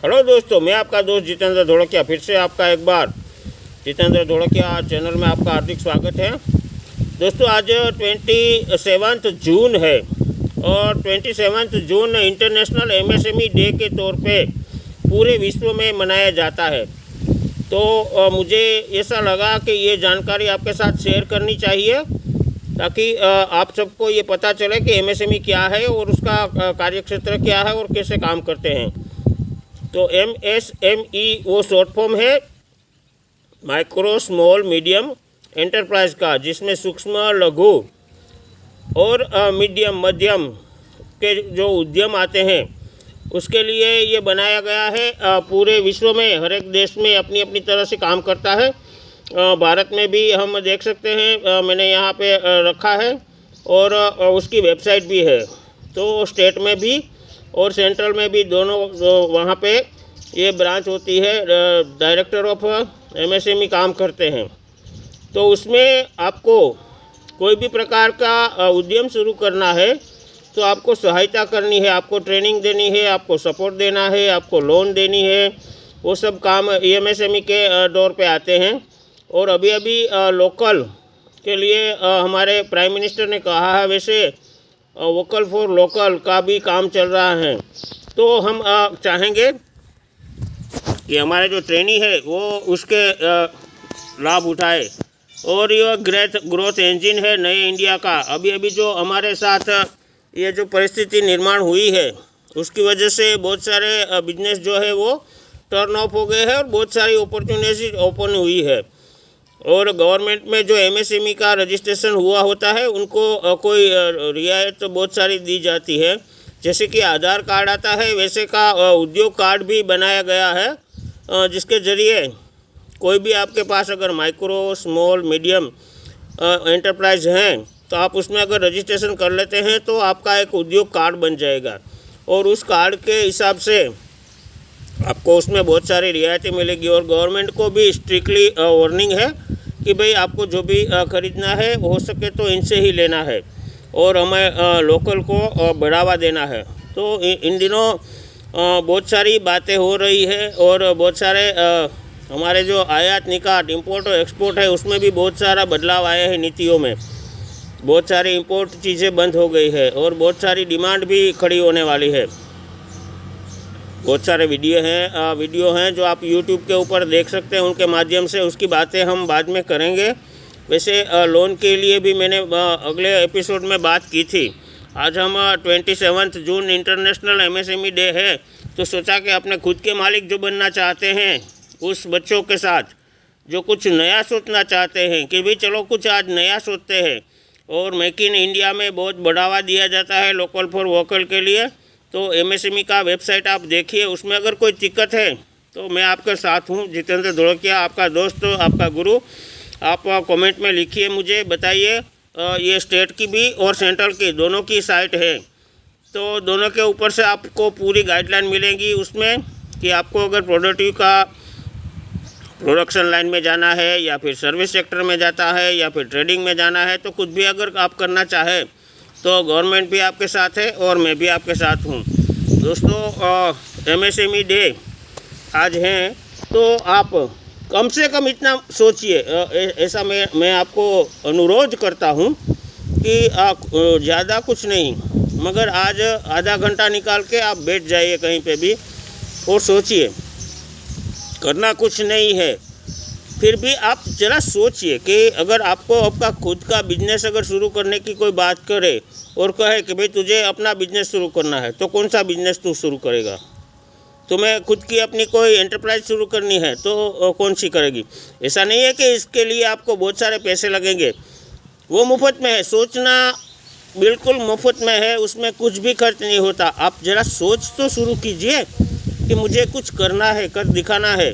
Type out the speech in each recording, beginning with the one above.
Hello दोस्तों, मैं आपका दोस्त जितेंद्र धोड़किया फिर से आपका एक बार जितेंद्र धोड़किया चैनल में आपका हार्दिक स्वागत है। दोस्तों, आज 27 जून है और 27 जून इंटरनेशनल एमएसएमई डे के तौर पे पूरे विश्व में मनाया जाता है। तो मुझे ऐसा लगा कि ये जानकारी आपके साथ शेयर करनी चाहिए ताकि आप सबको ये पता चले कि एमएसएमई क्या है और उसका कार्यक्षेत्र क्या है और कैसे काम करते हैं। तो MSME वो शॉर्ट फॉर्म है माइक्रो स्मॉल मीडियम एंटरप्राइज का, जिसमें सूक्ष्म लघु और मीडियम मध्यम के जो उद्यम आते हैं उसके लिए ये बनाया गया है। पूरे विश्व में हर एक देश में अपनी अपनी तरह से काम करता है। भारत में भी हम देख सकते हैं, मैंने यहाँ पे रखा है और उसकी वेबसाइट भी है। तो स्टेट में भी और सेंट्रल में भी दोनों वहाँ पे ये ब्रांच होती है, डायरेक्टर ऑफ एमएसएमई काम करते हैं। तो उसमें आपको कोई भी प्रकार का उद्यम शुरू करना है तो आपको सहायता करनी है, आपको ट्रेनिंग देनी है, आपको सपोर्ट देना है, आपको लोन देनी है। वो सब काम एमएसएमई के दौर पे आते हैं। और अभी अभी लोकल के लिए हमारे प्राइम मिनिस्टर ने कहा है, वैसे वोकल फॉर लोकल का भी काम चल रहा है। तो हम चाहेंगे कि हमारे जो ट्रेनी है वो उसके लाभ उठाए और ये ग्रोथ इंजन है नए इंडिया का। अभी अभी जो हमारे साथ ये जो परिस्थिति निर्माण हुई है उसकी वजह से बहुत सारे बिजनेस जो है वो टर्न ऑफ हो गए हैं और बहुत सारी अपॉर्चुनिटी ओपन हुई है। और गवर्नमेंट में जो एमएसएमई का रजिस्ट्रेशन हुआ होता है उनको कोई रियायत तो बहुत सारी दी जाती है। जैसे कि आधार कार्ड आता है वैसे का उद्योग कार्ड भी बनाया गया है, जिसके ज़रिए कोई भी आपके पास अगर माइक्रो स्मॉल मीडियम एंटरप्राइज हैं तो आप उसमें अगर रजिस्ट्रेशन कर लेते हैं तो आपका एक उद्योग कार्ड बन जाएगा और उस कार्ड के हिसाब से आपको उसमें बहुत सारी रियायतें मिलेगी। और गवर्नमेंट को भी स्ट्रिक्टली वार्निंग है कि भाई आपको जो भी ख़रीदना है हो सके तो इनसे ही लेना है और हमें लोकल को बढ़ावा देना है। तो इन दिनों बहुत सारी बातें हो रही है और बहुत सारे हमारे जो आयात निर्यात इंपोर्ट और एक्सपोर्ट है उसमें भी बहुत सारा बदलाव आया है नीतियों में। बहुत सारी इंपोर्ट चीज़ें बंद हो गई है और बहुत सारी डिमांड भी खड़ी होने वाली है। बहुत सारे वीडियो हैं जो आप YouTube के ऊपर देख सकते हैं, उनके माध्यम से उसकी बातें हम बाद में करेंगे। वैसे लोन के लिए भी मैंने अगले एपिसोड में बात की थी। आज हम 27 जून इंटरनेशनल एमएसएमई डे है तो सोचा कि अपने खुद के मालिक जो बनना चाहते हैं उस बच्चों के साथ जो कुछ नया सोचना चाहते हैं कि भाई चलो कुछ आज नया सोचते हैं। और मेक इन इंडिया में बहुत बढ़ावा दिया जाता है लोकल फॉर वोकल के लिए। तो एमएसएमई का वेबसाइट आप देखिए, उसमें अगर कोई दिक्कत है तो मैं आपके साथ हूँ। जितेंद्र धोड़किया आपका दोस्त, आपका गुरु। आप कमेंट में लिखिए, मुझे बताइए। ये स्टेट की भी और सेंट्रल की दोनों की साइट है, तो दोनों के ऊपर से आपको पूरी गाइडलाइन मिलेंगी उसमें कि आपको अगर प्रोडक्शन लाइन में जाना है या फिर सर्विस सेक्टर में जाता है या फिर ट्रेडिंग में जाना है, तो कुछ भी अगर आप करना चाहे तो गवर्नमेंट भी आपके साथ है और मैं भी आपके साथ हूँ। दोस्तों, एमएसएमई डे आज हैं तो आप कम से कम इतना सोचिए। ऐसा मैं आपको अनुरोध करता हूँ कि आप ज़्यादा कुछ नहीं मगर आज आधा घंटा निकाल के आप बैठ जाइए कहीं पे भी और सोचिए। करना कुछ नहीं है, फिर भी आप ज़रा सोचिए कि अगर आपको आपका खुद का बिजनेस अगर शुरू करने की कोई बात करे और कहे कि भाई तुझे अपना बिजनेस शुरू करना है तो कौन सा बिजनेस तू शुरू करेगा। तुम्हें खुद की अपनी कोई एंटरप्राइज शुरू करनी है तो कौन सी करेगी। ऐसा नहीं है कि इसके लिए आपको बहुत सारे पैसे लगेंगे, वो मुफ्त में है। सोचना बिल्कुल मुफ्त में है, उसमें कुछ भी खर्च नहीं होता। आप ज़रा सोच तो शुरू कीजिए कि मुझे कुछ करना है, कर दिखाना है।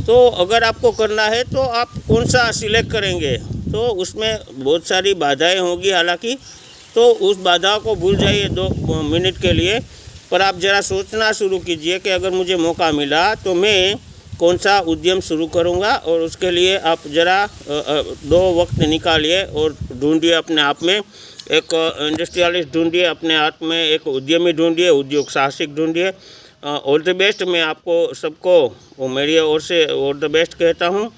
तो अगर आपको करना है तो आप कौन सा सिलेक्ट करेंगे, तो उसमें बहुत सारी बाधाएं होंगी हालांकि, तो उस बाधा को भूल जाइए 2 मिनट के लिए। पर आप ज़रा सोचना शुरू कीजिए कि अगर मुझे मौका मिला तो मैं कौन सा उद्यम शुरू करूंगा। और उसके लिए आप ज़रा 2 वक्त निकालिए और ढूंढिए अपने आप में एक इंडस्ट्रियलिस्ट ढूंढिए, अपने आप में एक उद्यमी ढूंढिए, उद्योग साहसिक ढूंढिए। All the best. मैं आपको सबको वो मेरी ओर से ऑल द बेस्ट कहता हूँ।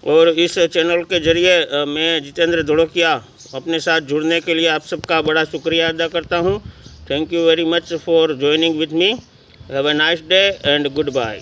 और इस चैनल के ज़रिए मैं जितेंद्र धोड़किया अपने साथ जुड़ने के लिए आप सबका बड़ा शुक्रिया अदा करता हूँ। Thank you very much for joining with me. Have a nice day and good bye.